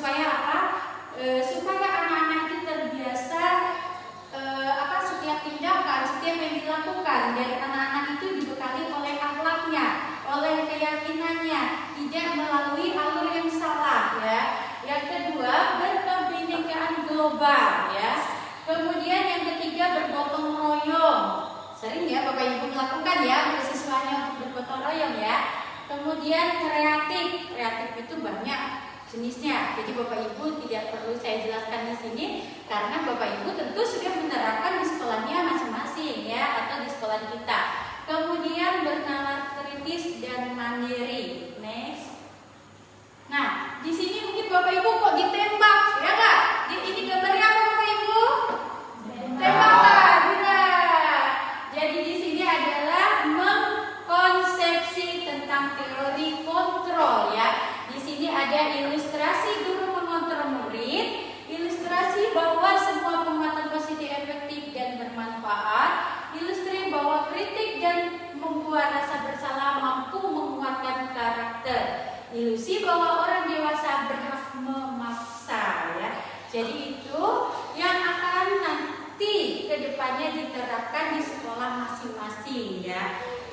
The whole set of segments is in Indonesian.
supaya apa? Supaya anak-anak itu terbiasa setiap tindakan, setiap yang dilakukan dari anak-anak itu dibekali oleh akhlaknya, oleh keyakinannya, tidak melalui alur yang salah ya. Yang kedua, berkebinekaan global ya. Kemudian yang ketiga, bergotong royong. Sering ya Bapak Ibu melakukan ya untuk siswanya untuk bergotong royong ya. Kemudian kreatif itu banyak jenisnya. Jadi Bapak Ibu tidak perlu saya jelaskan di sini karena Bapak Ibu tentu sudah menerapkan di sekolahnya masing-masing ya atau di sekolah kita. Kemudian bernalar kritis dan mandiri. Next. Nah, di sini mungkin Bapak Ibu kok ditembak, ya nggak? Ini gambarnya apa Bapak Ibu? Tembakan, benar. Jadi di sini adalah mengkonsepsi tentang teori kontrol ya. Di sini ada ilustrasi guru mengontrol murid, ilustrasi bahwa semua penguatan positif efektif dan bermanfaat, ilustrasi bahwa kritik dan membuat rasa bersalah mampu menguatkan karakter, ilusi bahwa orang dewasa berhak memaksa ya. Jadi itu yang akan nanti kedepannya diterapkan di sekolah masing-masing ya.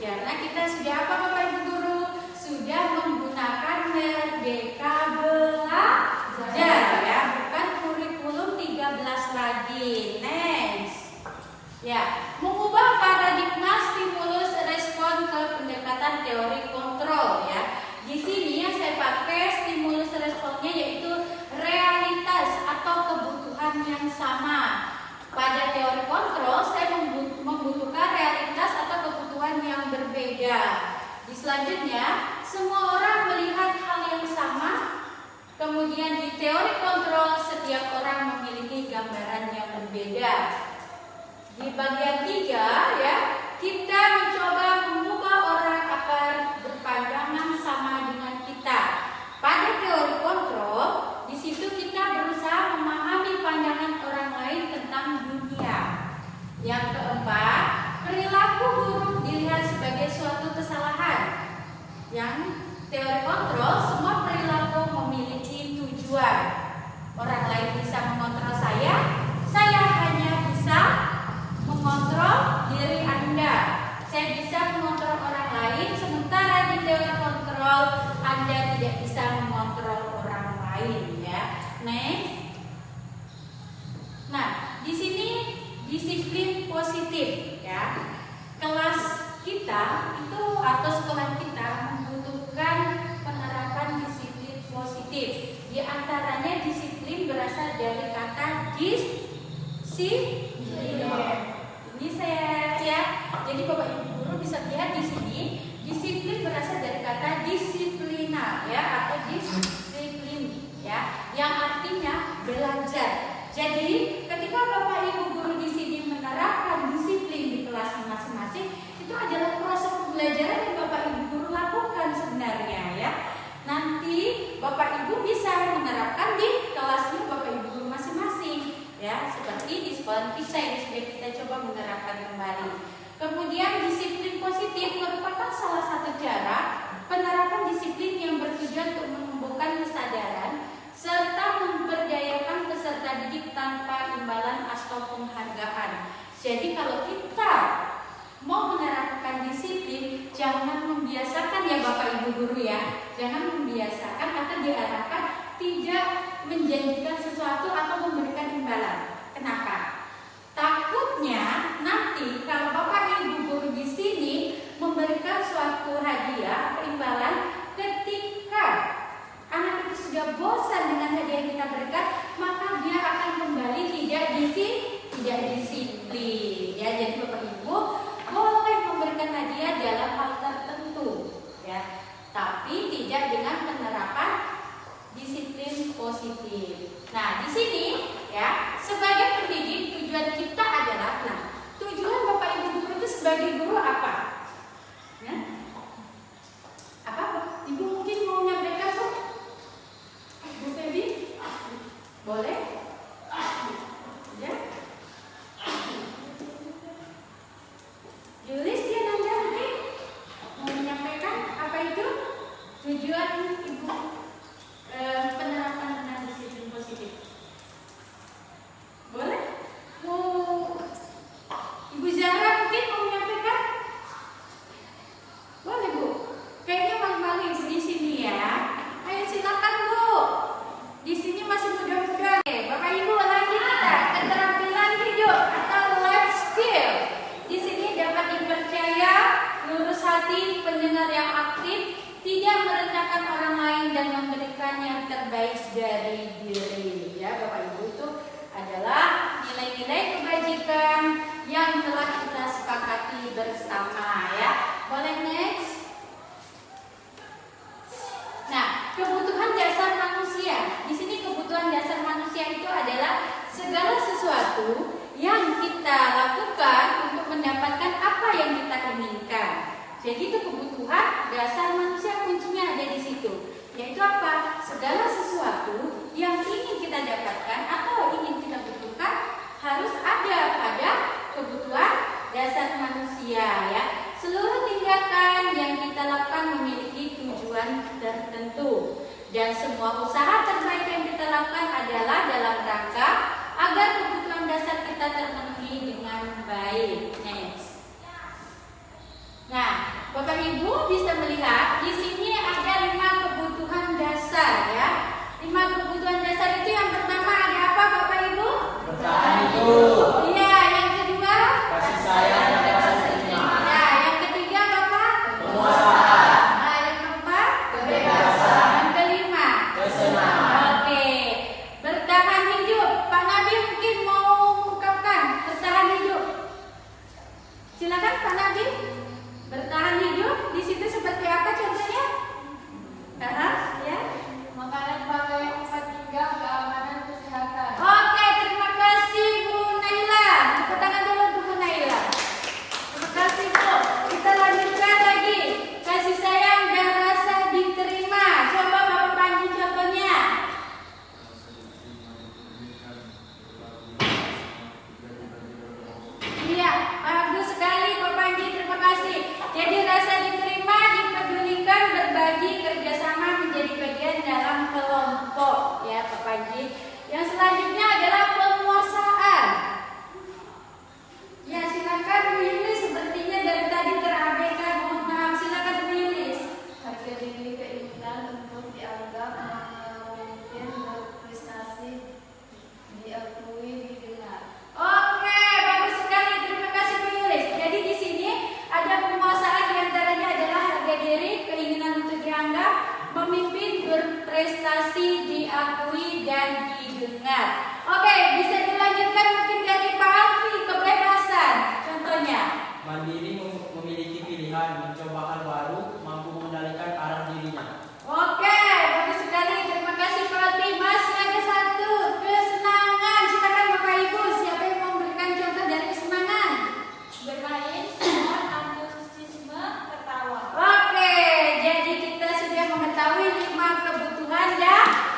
Karena kita sudah apa Bapak Ibu Guru? Sudah menggunakan Merdeka Belajar ya, bukan kurikulum 13 lagi. Next. Ya, mengubah paradigma stimulus respon ke pendekatan teori kontrol ya. Di sini yang saya pakai stimulus responnya yaitu realitas atau kebutuhan yang sama. Pada teori kontrol saya membutuhkan realitas atau kebutuhan yang berbeda. Di selanjutnya, semua orang melihat hal yang sama. Kemudian di teori kontrol setiap orang memiliki gambaran yang berbeda. Di bagian 3 ya, kita mencoba mengubah orang agar berpandangan sama dengan kita. Pada teori kontrol, di situ kita berusaha memahami pandangan orang lain tentang dunia. Yang keempat, perilaku buruk dilihat sebagai suatu kesalahan. Yang teori kontrol, semua perilaku memiliki tujuan. Orang lain bisa mengontrol saya hanya bisa mengontrol diri Anda. Saya bisa mengontrol orang lain, sementara di teori kontrol Anda tidak bisa mengontrol orang lain ya. Next. Nah, di sini disiplin positif ya. Kelas kita itu atau sekolah kita membutuhkan penerapan disiplin positif. Di antaranya disiplin berasal dari kata disiplin. Ini saya ya. Jadi Bapak Ibu guru bisa lihat di sini disiplin berasal dari kata disiplina ya atau disiplin ya, yang artinya belajar. Jadi ketika Bapak Ibu guru di sini menerapkan disiplin di kelas masing-masing, itu adalah proses pembelajaran yang Bapak Ibu guru lakukan sebenarnya ya. Nanti Bapak Ibu bisa menerapkan di kelasnya Bapak Ibu guru masing-masing ya, seperti di sekolah kita yang sudah kita coba menerapkan kembali. Kemudian disiplin positif merupakan salah satu cara penerapan disiplin yang bertujuan untuk menumbuhkan kesadaran serta memberdayakan peserta didik tanpa imbalan atau penghargaan. Jadi kalau kita mau menerapkan disiplin, jangan membiasakan ya Bapak Ibu guru ya, jangan membiasakan atau diarahkan tidak menjanjikan sesuatu atau memberikan imbalan. Kenapa? Takutnya nanti kalau Bapak Ibu guru di sini memberikan suatu hadiah atau imbalan, ketika anak itu sudah bosan dengan hadiah yang kita berikan, maka dia akan kembali tidak disiplin. Ya, jadi Bapak Ibu boleh memberikan hadiah dalam hal tertentu, ya, tapi tidak dengan penerapan disiplin positif. Nah, di sini ya, sebagai pendidik tujuan kita adalah, tujuan Bapak Ibu guru itu sebagai guru apa? Ya? Apa? Ibu mungkin mau menyampaikan tuh, Bu Febi? Boleh? Ya? Julis ya Nanda mungkin mau menyampaikan apa itu tujuan Ibu penerapan tentang disiplin? dan memberikan yang terbaik dari diri. Ya, Bapak Ibu, itu adalah nilai-nilai kebajikan yang telah kita sepakati bersama, ya. Boleh next? Nah, kebutuhan dasar manusia. Di sini kebutuhan dasar manusia itu adalah segala sesuatu yang kita lakukan untuk mendapatkan apa yang kita inginkan. Jadi itu kebutuhan dasar manusia, kuncinya ada di situ. Yaitu apa? Segala sesuatu yang ingin kita dapatkan atau ingin kita butuhkan harus ada pada kebutuhan dasar manusia, ya. Seluruh tindakan yang kita lakukan memiliki tujuan tertentu, dan semua usaha terbaik yang kita lakukan adalah dalam rangka agar kebutuhan dasar kita terpenuhi dengan baik. Next. Nah, Bapak Ibu bisa melihat di sini ada 5 kebutuhan dasar, ya. 5 kebutuhan dasar itu yang pertama ada apa, Bapak Ibu? Bertahan hidup. Iya, yang kedua Kasih sayang dan rasa terima. Ya, yang ketiga Bapak? Penguasaan. Nah, yang keempat? Kebebasan. Yang kelima? Kesenangan. Oke. Bertahan hidup. Pak Nabi mungkin mau ungkapkan bertahan hidup. Silakan Pak Nabi. Bertahan hidup di situ seperti apa contohnya? Ya. Makanan, pakaian, tempat tinggal, keamanan, kesehatan. Oke, terima kasih Bu Naila. Tepuk tangan dulu untuk Bu Naila. Terima kasih Bu. Kita lanjutkan lagi. Kasih sayang dan rasa diterima. Coba Bapak Panji contohnya. Iya, bagus sekali Pak Panji. Terima kasih. Jadi rasa diterima, dipedulikan, berbagi, kerjasama menjadi bagian dalam kelompok, ya Pak Panji. Yang selanjutnya adalah penguasaan. Ya, silakan Bu Yulis. Sepertinya dari tadi terabaikan. Mohon maaf. Silakan Bu Yulis. Harga diri, keinginan untuk dianggap, memimpin, berprestasi, diakui, didengar. Oke, bagus sekali. Terima kasih Bu Yulis. Jadi di sini ada penguasaan, diantaranya adalah harga diri, keinginan untuk dianggap, memimpin, berprestasi, diakui, dan didengar. Oke, bisa dilanjutkan mungkin dari Pak Alfi, kebebasan. Contohnya. Mandiri, memiliki pilihan, mencoba hal baru, mampu mengendalikan arah dirinya. Oke, bagus sekali. Terima kasih Pak Alfi. Masih ada satu, kesenangan. Silakan Bapak Ibu, siapa yang mau memberikan contoh dari kesenangan? Bermain, sport, antusiasme, ketawa. Oke, jadi kita sudah mengetahui 5 kebutuhan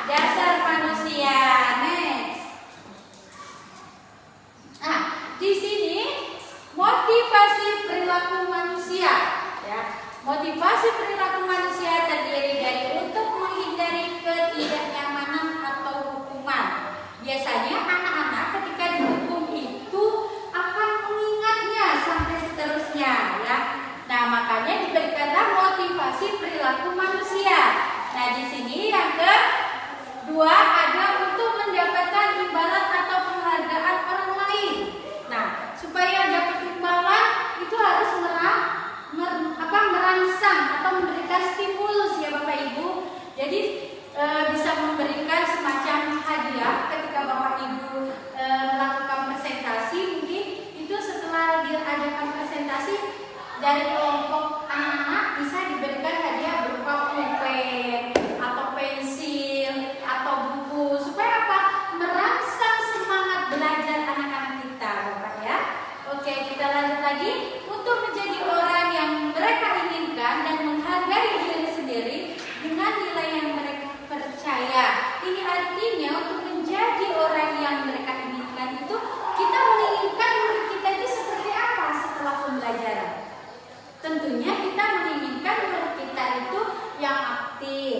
dasar manusia. Next. Nah, di sini motivasi perilaku manusia, ya. Motivasi perilaku manusia terdiri dari untuk menghindari ketidaknyamanan atau hukuman. Biasanya anak-anak ketika dihukum itu akan mengingatnya sampai seterusnya, ya. Nah, makanya diberikanlah motivasi perilaku manusia. Nah, di sini yang kedua ada untuk mendapatkan imbalan atau penghargaan orang lain. Nah, supaya dapat imbalan itu harus merangsang atau memberikan stimulus, ya Bapak Ibu. Jadi bisa memberikan semacam hadiah ketika Bapak Ibu melakukan presentasi. Mungkin itu setelah diadakan presentasi dari kelompok anak-anak bisa diberikan hadiah berupa pulpen atau pensil atau buku, supaya apa? Merangsang semangat belajar anak-anak kita, Bapak, ya. Oke, kita lanjut lagi. Untuk menjadi orang yang mereka inginkan dan menghargai diri sendiri dengan nilai yang mereka percaya. Ini artinya untuk menjadi orang yang mereka inginkan itu, kita menginginkan diri kita itu seperti apa setelah pembelajaran. Tentunya kita menginginkan murid kita itu yang aktif,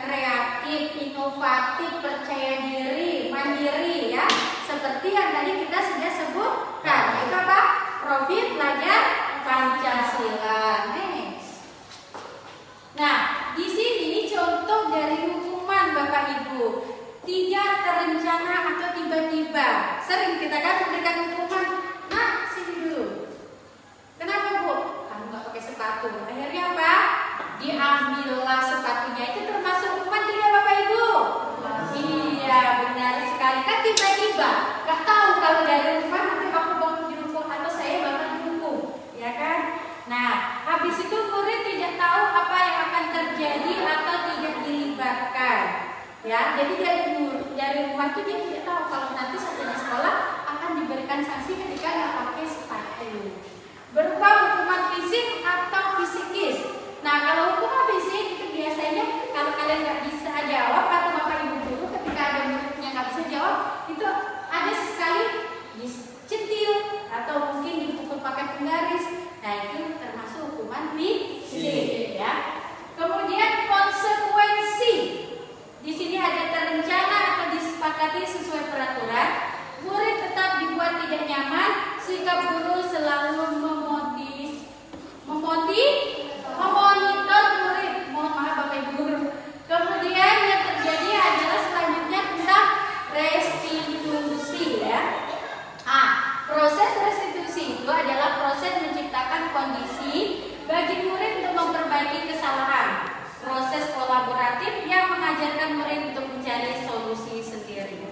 kreatif, inovatif, percaya diri, mandiri, ya. Seperti yang tadi kita sudah sebutkan, yaitu apa? Profil belajar Pancasila. Next. Nah, di sini contoh dari hukuman Bapak Ibu. Tidak terencana atau tiba-tiba. Sering kita kan memberikan hukuman. Nah, sini dulu. Kenapa Bu? Kamu nggak pakai sepatu. Akhirnya apa? Diambillah sepatunya. Itu Ya, jadi dari rumah tuh dia tidak tahu kalau nanti sampai di sekolah akan diberikan sanksi ketika nggak pakai sepatu. Berupa hukuman fisik atau psikis. Nah, kalau hukuman fisik itu biasanya kalau kalian nggak bisa jawab atau bapak ibu guru ketika ada muridnya nggak bisa jawab, itu ada sekali dicentil atau mungkin dipukul pakai penggaris. Nah, itu termasuk hukuman fisik, ya. Kemudian konsekuensi. Di sini ada terencana atau disepakati sesuai peraturan. Murid tetap dibuat tidak nyaman. Sikap guru selalu memonitor murid. Mohon maaf Bapak Ibu guru. Kemudian yang terjadi adalah selanjutnya tentang restitusi, ya. Proses restitusi itu adalah proses menciptakan kondisi bagi murid untuk memperbaiki kesalahan. Proses kolaboratif yang mengajarkan murid untuk mencari solusi sendiri.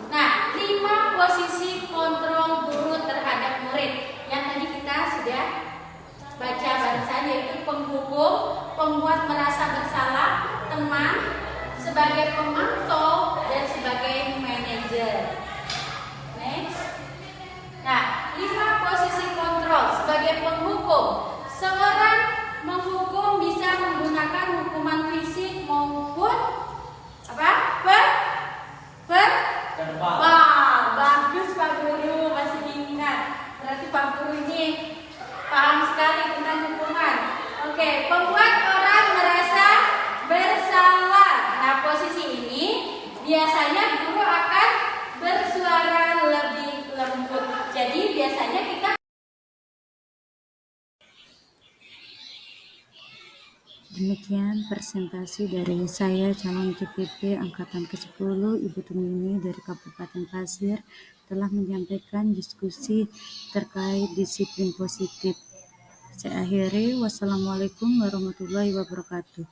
Nah, 5 posisi kontrol guru terhadap murid yang tadi kita sudah baca barusan, yaitu penghukum, pembuat merasa bersalah, teman, sebagai pemantau, dan sebagai manajer. Next. Nah, 5 posisi kontrol sebagai penghukum. Seorang menghukum bisa menggunakan hukuman fisik maupun apa? Bagus Pak Guru, masih ingat. Berarti Pak Guru ini paham sekali tentang hukuman. Oke, membuat orang merasa bersalah. Nah, posisi ini biasanya guru akan bersuara lebih lembut. Jadi biasanya kita Demikian presentasi dari saya, calon CPP Angkatan ke-10, Ibu Tumini dari Kabupaten Pasir, telah menyampaikan diskusi terkait disiplin positif. Saya akhiri, wassalamualaikum warahmatullahi wabarakatuh.